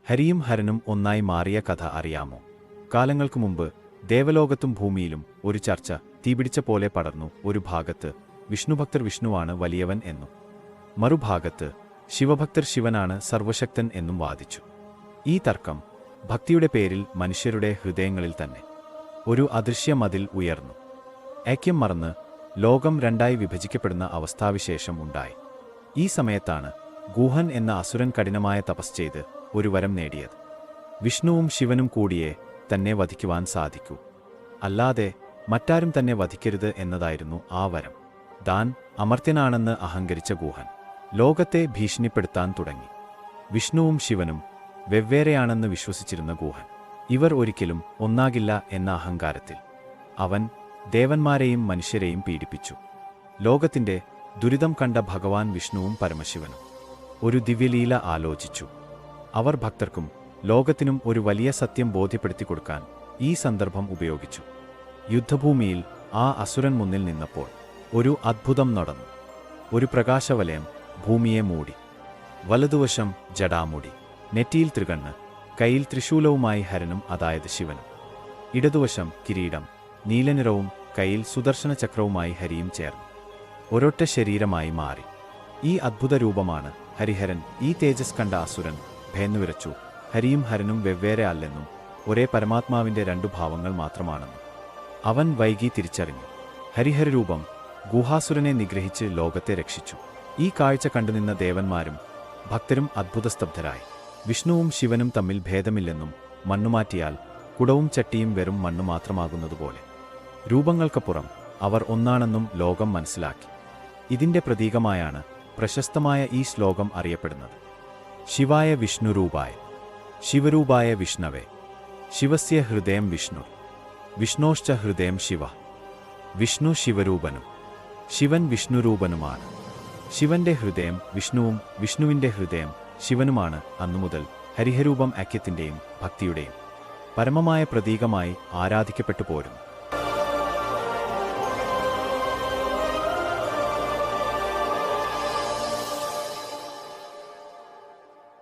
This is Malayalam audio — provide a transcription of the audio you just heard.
ഹരിയും ഹരനും ഒന്നായി മാറിയ കഥ അറിയാമോ? കാലങ്ങൾക്കു മുമ്പ് ദേവലോകത്തും ഭൂമിയിലും ഒരു ചർച്ച തീപിടിച്ച പോലെ പടർന്നു. ഒരു ഭാഗത്ത് വിഷ്ണുഭക്തർ വിഷ്ണുവാണ് വലിയവൻ എന്നും മറുഭാഗത്ത് ശിവഭക്തർ ശിവനാണ് സർവശക്തൻ എന്നും വാദിച്ചു. ഈ തർക്കം ഭക്തിയുടെ പേരിൽ മനുഷ്യരുടെ ഹൃദയങ്ങളിൽ തന്നെ ഒരു അദൃശ്യ മതിൽ ഉയർന്നു. ഐക്യം മറന്ന് ലോകം രണ്ടായി വിഭജിക്കപ്പെടുന്ന അവസ്ഥാവിശേഷം ഉണ്ടായി. ഈ സമയത്താണ് ഗൂഹൻ എന്ന അസുരൻ കഠിനമായ തപസ് ചെയ്ത് ഒരു വരം നേടിയത്. വിഷ്ണുവും ശിവനും കൂടിയേ തന്നെ വധിക്കുവാൻ സാധിക്കൂ, അല്ലാതെ മറ്റാരും തന്നെ വധിക്കരുത് എന്നതായിരുന്നു ആ വരം. താൻ അമർത്യനാണെന്ന് അഹങ്കരിച്ച ഗൂഹൻ ലോകത്തെ ഭീഷണിപ്പെടുത്താൻ തുടങ്ങി. വിഷ്ണുവും ശിവനും വെവ്വേറെയാണെന്ന് വിശ്വസിച്ചിരുന്ന ഗൂഹൻ ഇവർ ഒരിക്കലും ഒന്നാകില്ല എന്ന അഹങ്കാരത്തിൽ അവൻ ദേവന്മാരെയും മനുഷ്യരെയും പീഡിപ്പിച്ചു. ലോകത്തിന്റെ ദുരിതം കണ്ട ഭഗവാൻ വിഷ്ണുവും പരമശിവനും ഒരു ദിവ്യലീല ആലോചിച്ചു. അവർ ഭക്തർക്കും ലോകത്തിനും ഒരു വലിയ സത്യം ബോധ്യപ്പെടുത്തി കൊടുക്കാൻ ഈ സന്ദർഭം ഉപയോഗിച്ചു. യുദ്ധഭൂമിയിൽ ആ അസുരൻ മുന്നിൽ നിന്നപ്പോൾ ഒരു അദ്ഭുതം നടന്നു. ഒരു പ്രകാശവലയം ഭൂമിയെ മൂടി. വലതുവശം ജടാമുടി, നെറ്റിയിൽ ത്രികണ്ണ്, കയ്യിൽ ത്രിശൂലവുമായി ഹരനും, അതായത് ശിവനും. ഇടതുവശം കിരീടം, നീലനിറവും കയ്യിൽ സുദർശന ചക്രവുമായി ഹരിയും ചേർന്നു ഒരൊറ്റ ശരീരമായി മാറി. ഈ അദ്ഭുത രൂപമാണ് ഹരിഹരൻ. ഈ തേജസ് കണ്ട അസുരൻ ഭയന്നുവിറച്ചു. ഹരിയും ഹരനും വെവ്വേറെ അല്ലെന്നും ഒരേ പരമാത്മാവിന്റെ രണ്ടു ഭാവങ്ങൾ മാത്രമാണെന്നും അവൻ വൈകി തിരിച്ചറിഞ്ഞു. ഹരിഹരരൂപം ഗുഹാസുരനെ നിഗ്രഹിച്ച് ലോകത്തെ രക്ഷിച്ചു. ഈ കാഴ്ച കണ്ടുനിന്ന ദേവന്മാരും ഭക്തരും അദ്ഭുതസ്തബ്ധരായി. വിഷ്ണുവും ശിവനും തമ്മിൽ ഭേദമില്ലെന്നും മണ്ണുമാറ്റിയാൽ കുടവും ചട്ടിയും വെറും മണ്ണു മാത്രമാകുന്നതുപോലെ രൂപങ്ങൾക്കപ്പുറം അവർ ഒന്നാണെന്നും ലോകം മനസ്സിലാക്കി. ഇതിന്റെ പ്രതീകമായാണ് പ്രശസ്തമായ ഈ ശ്ലോകം അറിയപ്പെടുന്നത്. ശിവായ വിഷ്ണുരൂപായ ശിവരൂപായ വിഷ്ണവേ, ശിവസ്യ ഹൃദയം വിഷ്ണു, വിഷ്ണോശ്ച ഹൃദയം ശിവ. വിഷ്ണു ശിവരൂപനും ശിവൻ വിഷ്ണുരൂപനുമാണ്. ശിവന്റെ ഹൃദയം വിഷ്ണുവും വിഷ്ണുവിന്റെ ഹൃദയം ശിവനുമാണ്. അന്നുമുതൽ ഹരിഹരൂപം ഐക്യത്തിന്റെയും ഭക്തിയുടെയും പരമമായ പ്രതീകമായി ആരാധിക്കപ്പെട്ടു പോരുന്നു.